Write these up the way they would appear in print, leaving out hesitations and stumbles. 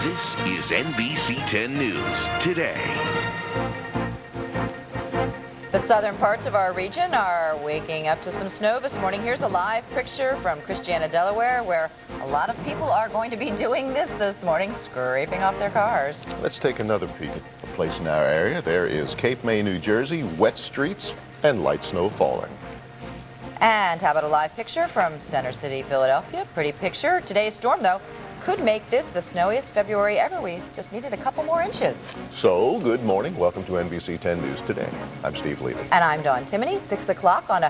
This is NBC10 News Today. The southern parts of our region are waking up to some snow this morning. Here's a live picture from Christiana, Delaware, where a lot of people are going to be doing this morning, scraping off their cars. Let's take another peek at a place in our area. There is Cape May, New Jersey, wet streets and light snow falling. And how about a live picture from Center City, Philadelphia? Pretty picture. Today's storm, though, could make this the snowiest February ever. We just needed a couple more inches. So, good morning. Welcome to NBC 10 News Today. I'm Steve Levy. And I'm Dawn Timoney, 6 o'clock on a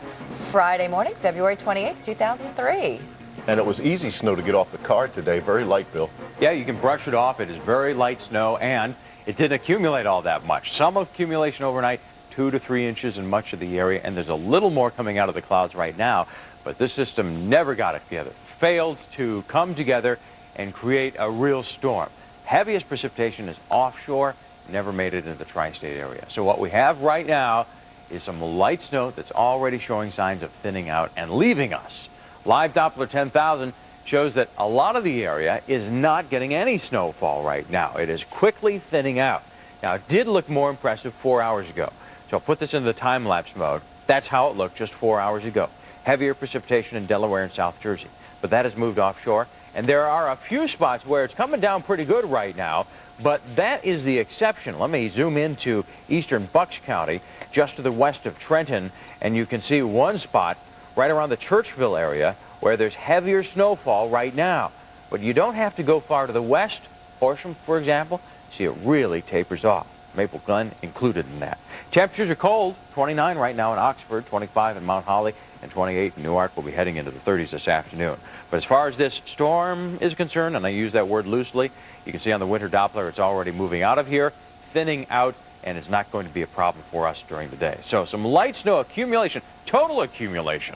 Friday morning, February 28th, 2003. And it was easy snow to get off the car today. Very light, Bill. Yeah, you can brush it off. It is very light snow, and it didn't accumulate all that much. Some accumulation overnight, 2 to 3 inches in much of the area, and there's a little more coming out of the clouds right now. But this system never got it together. Failed to come together and create a real storm. Heaviest precipitation is offshore, never made it into the tri-state area. So what we have right now is some light snow that's already showing signs of thinning out and leaving us. Live Doppler 10,000 shows that a lot of the area is not getting any snowfall right now. It is quickly thinning out. Now, it did look more impressive 4 hours ago. So I'll put this into the time-lapse mode. That's how it looked just 4 hours ago. Heavier precipitation in Delaware and South Jersey. But that has moved offshore. And there are a few spots where it's coming down pretty good right now, but that is the exception. Let me zoom into eastern Bucks County, just to the west of Trenton, and you can see one spot right around the Churchville area where there's heavier snowfall right now. But you don't have to go far to the west. Horsham, for example, see it really tapers off. Maple Glen included in that. Temperatures are cold, 29 right now in Oxford, 25 in Mount Holly, and 28 in Newark. We'll be heading into the 30s this afternoon. But as far as this storm is concerned, and I use that word loosely, you can see on the winter Doppler it's already moving out of here, thinning out, and it's not going to be a problem for us during the day. So some light snow accumulation, total accumulation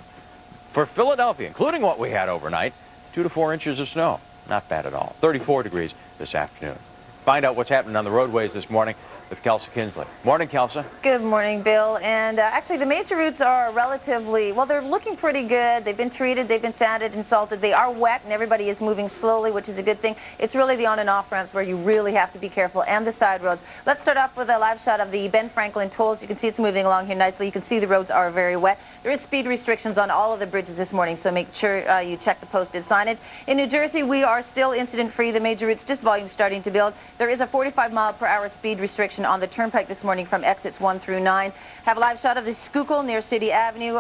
for Philadelphia, including what we had overnight, 2 to 4 inches of snow. Not bad at all. 34 degrees this afternoon. Find out what's happening on the roadways this morning with Kelsey Kinsley. Morning, Kelsey. Good morning, Bill. And actually, the major routes are relatively, well, they're looking pretty good. They've been treated, they've been sanded and salted. They are wet, and everybody is moving slowly, which is a good thing. It's really the on and off ramps where you really have to be careful, and the side roads. Let's start off with a live shot of the Ben Franklin tolls. You can see it's moving along here nicely. You can see the roads are very wet. There is speed restrictions on all of the bridges this morning, so make sure you check the posted signage. In New Jersey, we are still incident-free. The major routes, just volume starting to build. There is a 45-mile-per-hour speed restriction on the Turnpike this morning from exits 1 through 9. Have a live shot of the Schuylkill near City Avenue.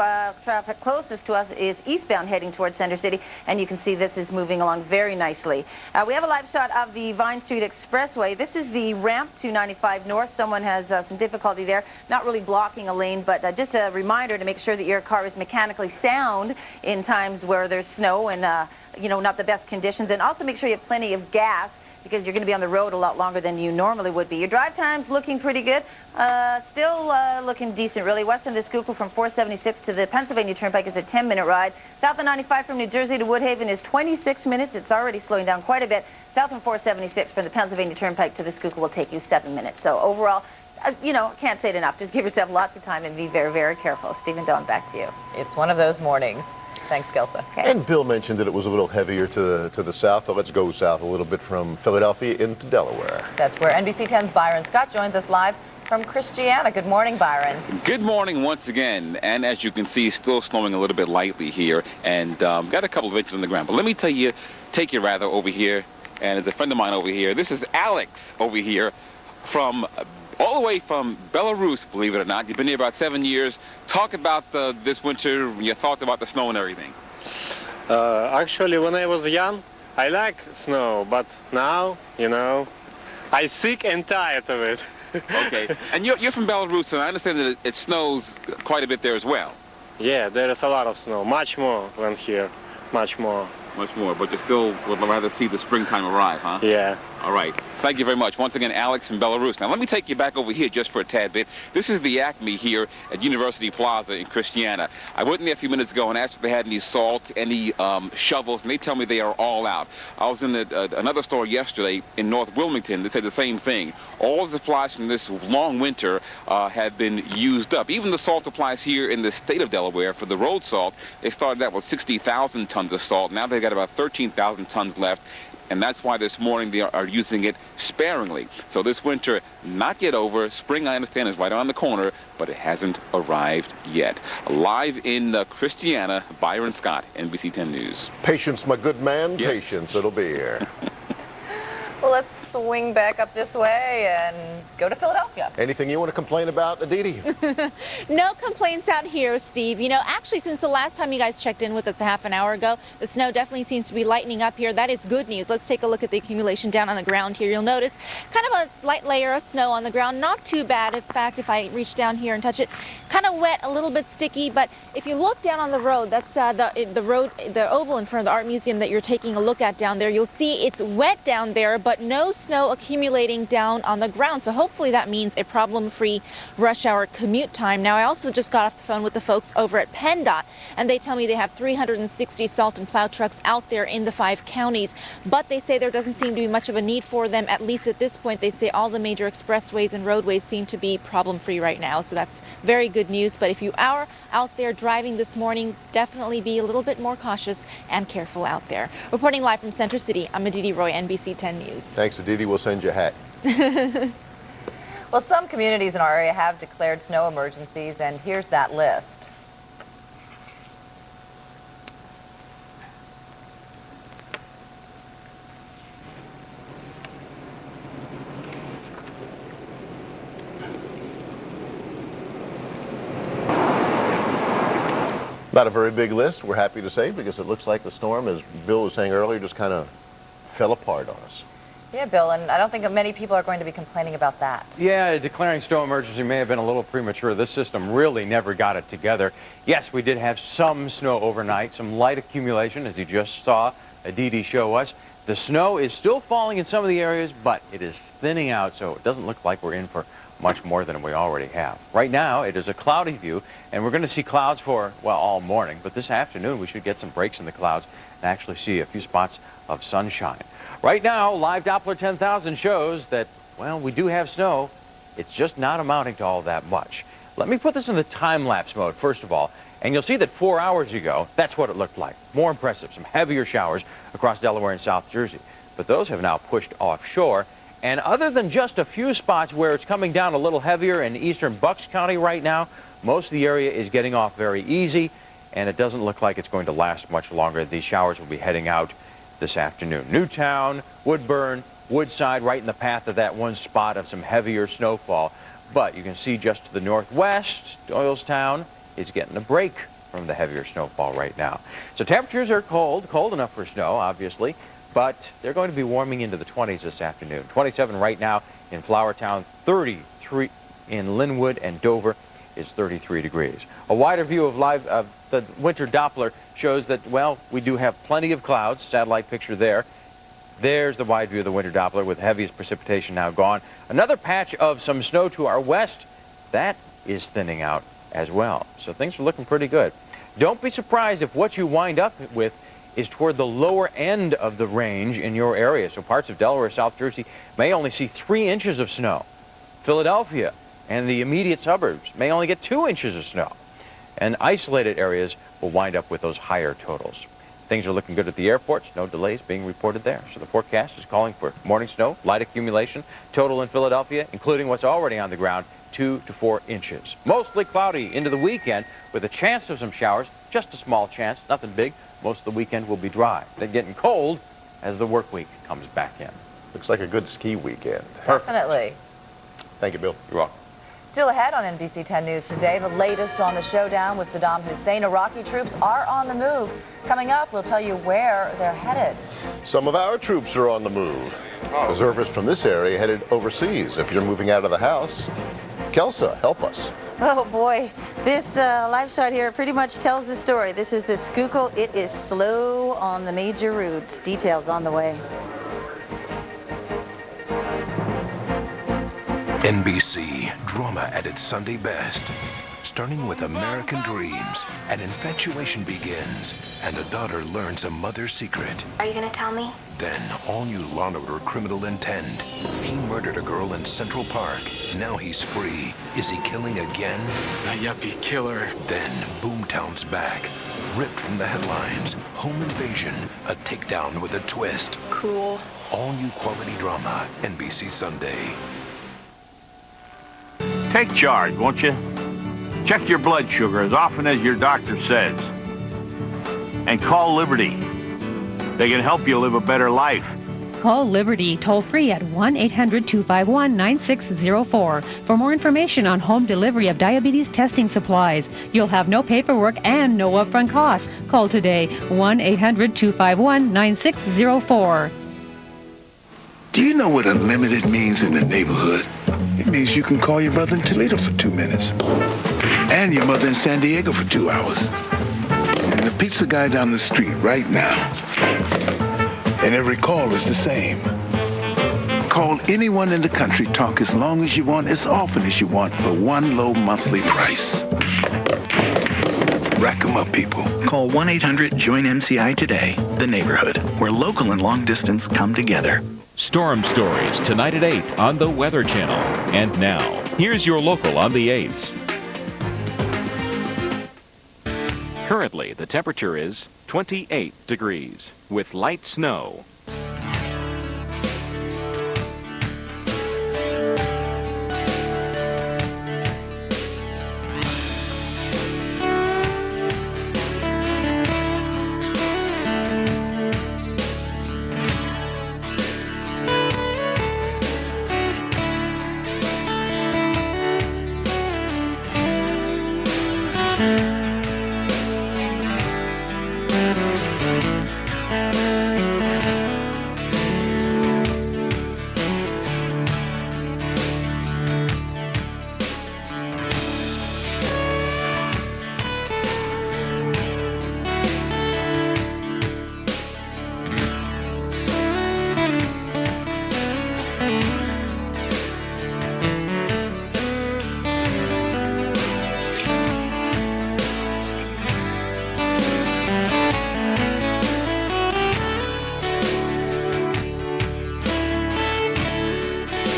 Traffic closest to us is eastbound heading towards Center City, and you can see this is moving along very nicely. We have a live shot of the Vine Street Expressway. This is the ramp to 95 North. Someone has some difficulty there, not really blocking a lane, but just a reminder to make sure that your car is mechanically sound in times where there's snow and, you know, not the best conditions. And also make sure you have plenty of gas, because you're going to be on the road a lot longer than you normally would be. Your drive time's looking pretty good. Still looking decent, really. West of the Schuylkill from 476 to the Pennsylvania Turnpike is a 10-minute ride. South of 95 from New Jersey to Woodhaven is 26 minutes. It's already slowing down quite a bit. South of 476 from the Pennsylvania Turnpike to the Schuylkill will take you 7 minutes. So overall, you know, can't say it enough. Just give yourself lots of time and be very, very careful. Steve and Dawn, back to you. It's one of those mornings. Thanks, Kelsey. Okay. And Bill mentioned that it was a little heavier to the south. So let's go south a little bit from Philadelphia into Delaware. That's where NBC 10's Byron Scott joins us live from Christiana. Good morning, Byron. Good morning once again. And as you can see, still snowing a little bit lightly here, and got a couple of inches on the ground. But let me take you rather over here, and there's a friend of mine over here. This is Alex over here from all the way from Belarus, believe it or not. You've been here about 7 years. Talk about this winter, your thoughts about the snow and everything. Actually, when I was young, I like snow, but now, you know, I'm sick and tired of it. Okay. And you're from Belarus, and I understand that it snows quite a bit there as well. Yeah, there is a lot of snow, much more than here, much more. Much more, but you still would rather see the springtime arrive, huh? Yeah. All right. Thank you very much. Once again, Alex from Belarus. Now, let me take you back over here just for a tad bit. This is the Acme here at University Plaza in Christiana. I went in there a few minutes ago and asked if they had any salt, any shovels, and they tell me they are all out. I was in another store yesterday in North Wilmington that said the same thing. All the supplies from this long winter have been used up. Even the salt supplies here in the state of Delaware for the road salt, they started out with 60,000 tons of salt. Now they've got about 13,000 tons left. and that's why this morning they are using it sparingly. So this winter, not yet over. Spring, I understand, is right around the corner, but it hasn't arrived yet. Live in Christiana, Byron Scott, NBC 10 News. Patience, my good man, Yes. patience. It'll be here. Well, let's swing back up this way and go to Philadelphia. Anything you want to complain about, Aditi? No complaints out here, Steve. You know, actually, since the last time you guys checked in with us a half an hour ago, the snow definitely seems to be lightening up here. That is good news. Let's take a look at the accumulation down on the ground here. You'll notice kind of a slight layer of snow on the ground. Not too bad. In fact, if I reach down here and touch it, kind of wet, a little bit sticky. But if you look down on the road, that's the road, the oval in front of the Art Museum that you're taking a look at down there, you'll see it's wet down there, but no snow accumulating down on the ground. So hopefully that means a problem-free rush hour commute time. Now, I also just got off the phone with the folks over at PennDOT, and they tell me they have 360 salt and plow trucks out there in the 5 counties, but they say there doesn't seem to be much of a need for them, at least at this point. They say all the major expressways and roadways seem to be problem-free right now, so that's very good news. But if you are out there driving this morning, definitely be a little bit more cautious and careful out there. Reporting live from Center City, I'm Aditi Roy, NBC 10 News. Thanks, Aditi. We'll send you a hat. Well, some communities in our area have declared snow emergencies, and here's that list. Not a very big list, we're happy to say, because it looks like the storm, as Bill was saying earlier, just kind of fell apart on us. Yeah, Bill, and I don't think many people are going to be complaining about that. Yeah, declaring snow emergency may have been a little premature. This system really never got it together. Yes, we did have some snow overnight, some light accumulation, as you just saw Aditi show us. The snow is still falling in some of the areas, but it is thinning out, so it doesn't look like we're in for much more than we already have. Right now, it is a cloudy view, and we're going to see clouds for, well, all morning. But this afternoon, we should get some breaks in the clouds and actually see a few spots of sunshine. Right now, live Doppler 10,000 shows that, well, we do have snow. It's just not amounting to all that much. Let me put this in the time-lapse mode, first of all, and you'll see that 4 hours ago, that's what it looked like. More impressive, some heavier showers across Delaware and South Jersey. But those have now pushed offshore. And other than just a few spots where it's coming down a little heavier in eastern Bucks County right now, most of the area is getting off very easy, and it doesn't look like it's going to last much longer. These showers will be heading out this afternoon. Newtown, Woodburn, Woodside, right in the path of that one spot of some heavier snowfall. But you can see just to the northwest, Doylestown is getting a break from the heavier snowfall right now. So temperatures are cold enough for snow, obviously, but they're going to be warming into the 20s this afternoon. 27 right now in Flourtown, 33 in Linwood, and Dover is 33 degrees. A wider view of the winter Doppler shows that, well, we do have plenty of clouds. Satellite picture there. There's the wide view of the winter Doppler with heaviest precipitation now gone. Another patch of some snow to our west. That is thinning out as well. So things are looking pretty good. Don't be surprised if what you wind up with is toward the lower end of the range in your area. So parts of Delaware, South Jersey may only see 3 inches of snow. Philadelphia and the immediate suburbs may only get 2 inches of snow. And isolated areas will wind up with those higher totals. Things are looking good at the airports. No delays being reported there. So the forecast is calling for morning snow, light accumulation, total in Philadelphia, including what's already on the ground, 2 to 4 inches. Mostly cloudy into the weekend with a chance of some showers, just a small chance, nothing big. Most of the weekend will be dry. Then getting cold as the work week comes back in. Looks like a good ski weekend. Definitely. Thank you, Bill. You're welcome. Still ahead on NBC 10 News today, the latest on the showdown with Saddam Hussein. Iraqi troops are on the move. Coming up, we'll tell you where they're headed. Some of our troops are on the move. Reservists from this area headed overseas. If you're moving out of the house, Kelsa, help us. Oh boy, this live shot here pretty much tells the story. This is the Schuylkill. It is slow on the major routes. Details on the way. NBC, drama at its Sunday best. Starting with American Dreams, an infatuation begins, and a daughter learns a mother's secret. Are you gonna tell me? Then, all new Law & Order Criminal Intent. He murdered a girl in Central Park. Now he's free. Is he killing again? A yuppie killer. Then, Boomtown's back. Ripped from the headlines, Home Invasion, a takedown with a twist. Cool. All new quality drama, NBC Sunday. Take charge, won't you? Check your blood sugar as often as your doctor says. And call Liberty. They can help you live a better life. Call Liberty toll-free at 1-800-251-9604 for more information on home delivery of diabetes testing supplies. You'll have no paperwork and no upfront costs. Call today, 1-800-251-9604. Do you know what unlimited means in the neighborhood? It means you can call your brother in Toledo for 2 minutes. And your mother in San Diego for 2 hours. And the pizza guy down the street right now. And every call is the same. Call anyone in the country, talk as long as you want, as often as you want, for one low monthly price. Rack 'em up, people. Call 1-800-JOIN-MCI today, the neighborhood, where local and long distance come together. Storm Stories, tonight at 8 on the Weather Channel. And now, here's your local on the 8s. Currently, the temperature is 28 degrees with light snow.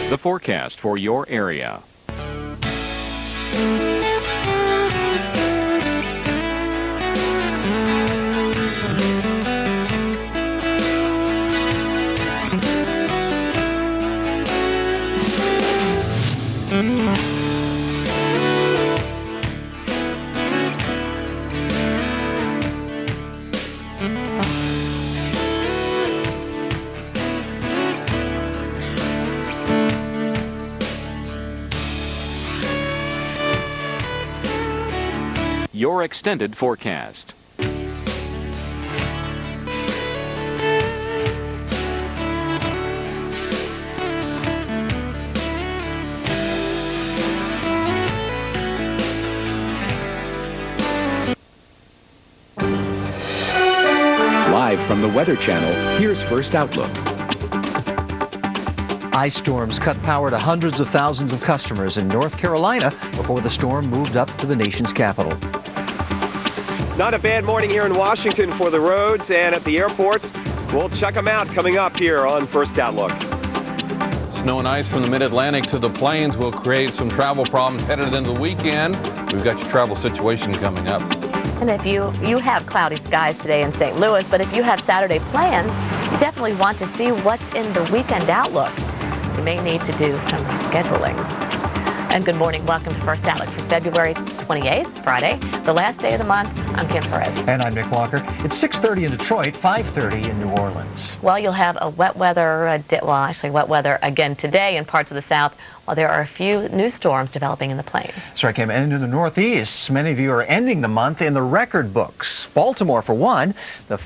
The forecast for your area. Your extended forecast. Live from the Weather Channel, here's First Outlook. Ice storms cut power to hundreds of thousands of customers in North Carolina before the storm moved up to the nation's capital. Not a bad morning here in Washington for the roads and at the airports. We'll check them out coming up here on First Outlook. Snow and ice from the mid-Atlantic to the plains will create some travel problems headed into the weekend. We've got your travel situation coming up. And if you have cloudy skies today in St. Louis, but if you have Saturday plans, you definitely want to see what's in the weekend outlook. You may need to do some scheduling. And good morning. Welcome to First Outlook for February 28th, Friday, the last day of the month. I'm Kim Perez. And I'm Nick Walker. It's 6:30 in Detroit, 5:30 in New Orleans. Well, you'll have a wet weather, wet weather again today in parts of the south, while there are a few new storms developing in the plain. That's right, Kim. And in the Northeast, many of you are ending the month in the record books. Baltimore, for one, the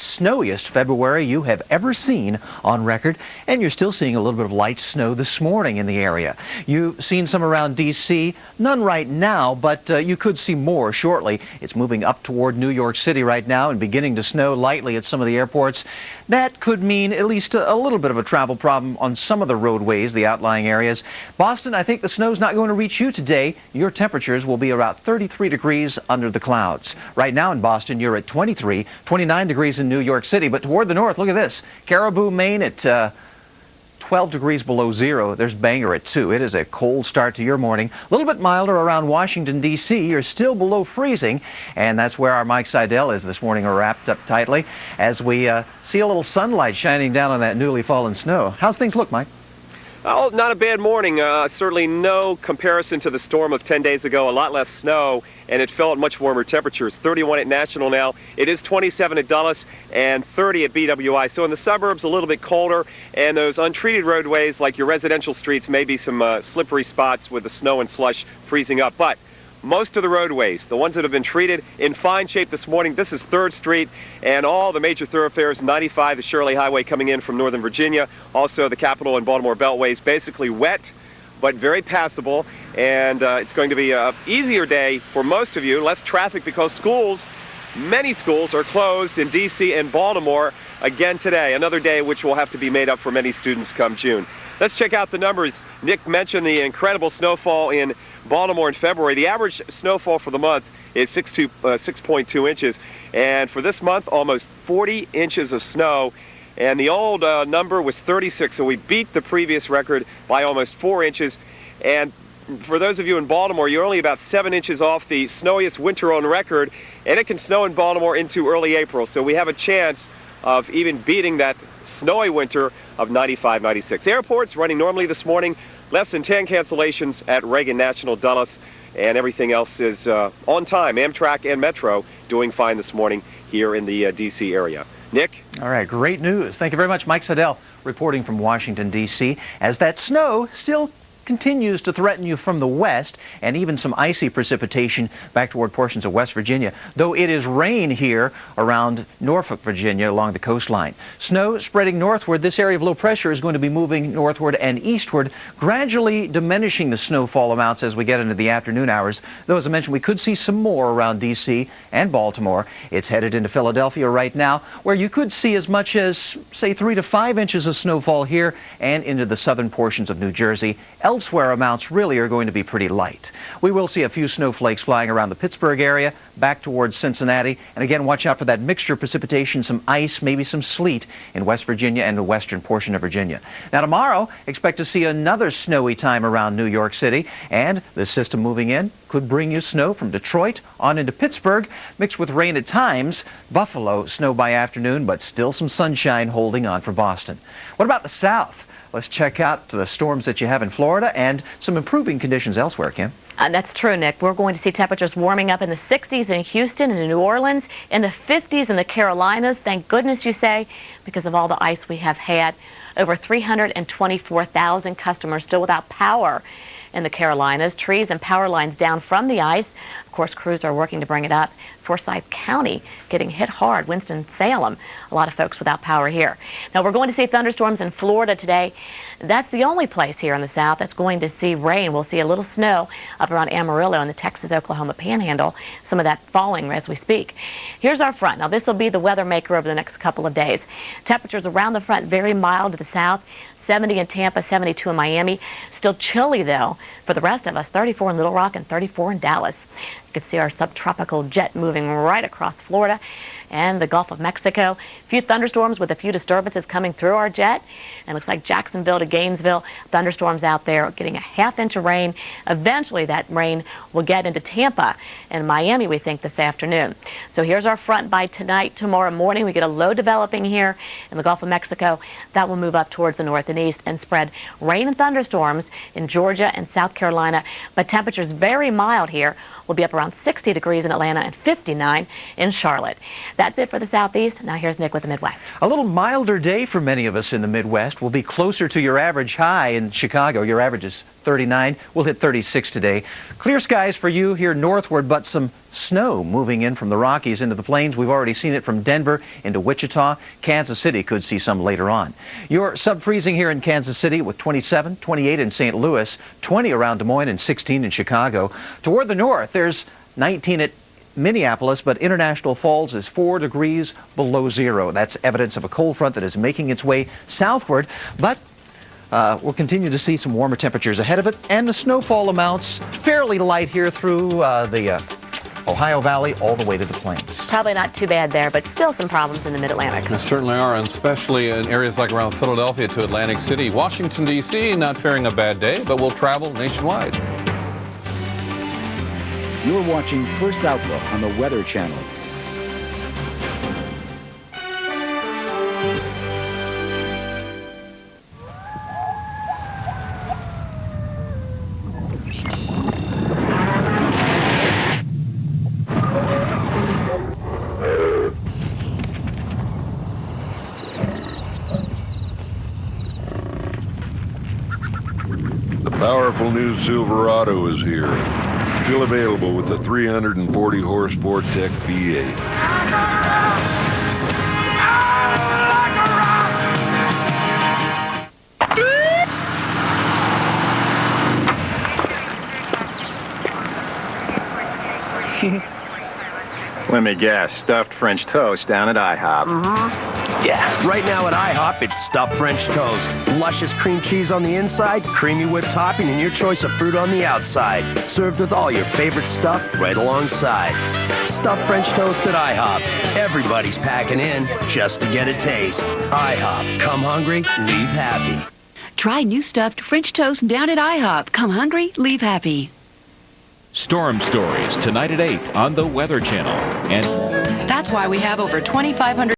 snowiest February you have ever seen on record, and you're still seeing a little bit of light snow this morning in the area. You've seen some around D.C., none right now, but you could see more shortly. It's moving up toward New York City right now and beginning to snow lightly at some of the airports. That could mean at least a little bit of a travel problem on some of the roadways, the outlying areas. Boston, I think the snow's not going to reach you today. Your temperatures will be about 33 degrees under the clouds. Right now in Boston, you're at 23, 29 degrees in New York City. But toward the north, look at this. Caribou, Maine at 12 degrees below zero. There's Bangor at 2. It is a cold start to your morning. A little bit milder around Washington, D.C. You're still below freezing, and that's where our Mike Seidel is this morning, wrapped up tightly as we see a little sunlight shining down on that newly fallen snow. How's things look, Mike? Oh, not a bad morning. Certainly no comparison to the storm of 10 days ago. A lot less snow, and it fell at much warmer temperatures. 31 at National now. It is 27 at Dulles and 30 at BWI. So in the suburbs, a little bit colder, and those untreated roadways, like your residential streets, may be some slippery spots with the snow and slush freezing up. But most of the roadways, the ones that have been treated, in fine shape this morning. This is 3rd Street and all the major thoroughfares, 95, the Shirley Highway coming in from Northern Virginia, also the Capitol and Baltimore Beltways, basically wet but very passable, and it's going to be an easier day for most of you. Less traffic because many schools are closed in D.C. and Baltimore again today, another day which will have to be made up for many students come June. Let's check out the numbers. Nick mentioned the incredible snowfall in Baltimore in February. The average snowfall for the month is 6.2 inches, and for this month, almost 40 inches of snow. And the old number was 36, so we beat the previous record by almost 4 inches. And for those of you in Baltimore, you're only about 7 inches off the snowiest winter on record, and it can snow in Baltimore into early April. So we have a chance of even beating that snowy winter of 95, 96. Airports running normally this morning, less than 10 cancellations at Reagan National, Dulles, and everything else is on time. Amtrak and Metro doing fine this morning here in the D.C. area. Nick? All right, great news. Thank you very much, Mike Seidel, reporting from Washington, D.C. As that snow still continues to threaten you from the west, and even some icy precipitation back toward portions of West Virginia, though it is rain here around Norfolk, Virginia, along the coastline. Snow spreading northward. This area of low pressure is going to be moving northward and eastward, gradually diminishing the snowfall amounts as we get into the afternoon hours. Though, as I mentioned, we could see some more around D.C. and Baltimore. It's headed into Philadelphia right now, where you could see as much as, say, 3 to 5 inches of snowfall here and into the southern portions of New Jersey. Elsewhere, amounts really are going to be pretty light. We will see a few snowflakes flying around the Pittsburgh area, back towards Cincinnati, and again, watch out for that mixture of precipitation, some ice, maybe some sleet in West Virginia and the western portion of Virginia. Now tomorrow, expect to see another snowy time around New York City, and the system moving in could bring you snow from Detroit on into Pittsburgh, mixed with rain at times. Buffalo, snow by afternoon, but still some sunshine holding on for Boston. What about the south? Let's check out the storms that you have in Florida and some improving conditions elsewhere, Kim. That's true, Nick. We're going to see temperatures warming up in the 60s in Houston and in New Orleans, in the 50s in the Carolinas. Thank goodness, you say, because of all the ice we have had. Over 324,000 customers still without power in the Carolinas. Trees and power lines down from the ice. Of course, crews are working to bring it up. Forsyth County getting hit hard. Winston-Salem, a lot of folks without power here. Now, we're going to see thunderstorms in Florida today. That's the only place here in the south that's going to see rain. We'll see a little snow up around Amarillo in the Texas-Oklahoma panhandle, some of that falling as we speak. Here's our front. Now, this will be the weather maker over the next couple of days. Temperatures around the front very mild to the south. 70 in Tampa, 72 in Miami. Still chilly, though, for the rest of us. 34 in Little Rock and 34 in Dallas. You can see our subtropical jet moving right across Florida and the Gulf of Mexico. A few thunderstorms with a few disturbances coming through our jet. And it looks like Jacksonville to Gainesville, thunderstorms out there getting a ½ inch of rain. Eventually that rain will get into Tampa and Miami, we think, this afternoon. So here's our front by tonight. Tomorrow morning we get a low developing here in the Gulf of Mexico. That will move up towards the north and east and spread rain and thunderstorms in Georgia and South Carolina. But temperatures very mild here. Will be up around 60 degrees in Atlanta and 59 in Charlotte. That's it for the southeast. Now here's Nick with the Midwest. A little milder day for many of us in the Midwest. We'll be closer to your average high in Chicago. Your average is 39. We'll hit 36 today. Clear skies for you here northward, but some snow moving in from the Rockies into the plains. We've already seen it from Denver into Wichita. Kansas City could see some later on. You're sub-freezing here in Kansas City with 27, 28 in St. Louis, 20 around Des Moines, and 16 in Chicago. Toward the north, there's 19 at Minneapolis, but International Falls is 4 degrees below zero. That's evidence of a cold front that is making its way southward, but we'll continue to see some warmer temperatures ahead of it, and the snowfall amounts fairly light here through the Ohio Valley all the way to the plains. Probably not too bad there, but still some problems in the Mid-Atlantic. There certainly are, and especially in areas like around Philadelphia to Atlantic City. Washington, D.C. not faring a bad day, but will travel nationwide. You're watching First Outlook on the Weather Channel. The powerful new Silverado is here. Still available with the 340 horse Vortec V8. Let me guess, stuffed French toast down at IHOP. Yeah, right now at IHOP, it's stuffed French toast. Luscious cream cheese on the inside, creamy whipped topping, and your choice of fruit on the outside. Served with all your favorite stuff right alongside. Stuffed French toast at IHOP. Everybody's packing in just to get a taste. IHOP. Come hungry, leave happy. Try new stuffed French toast down at IHOP. Come hungry, leave happy. Storm Stories tonight at 8 on the Weather Channel. And That's why we have over 2,500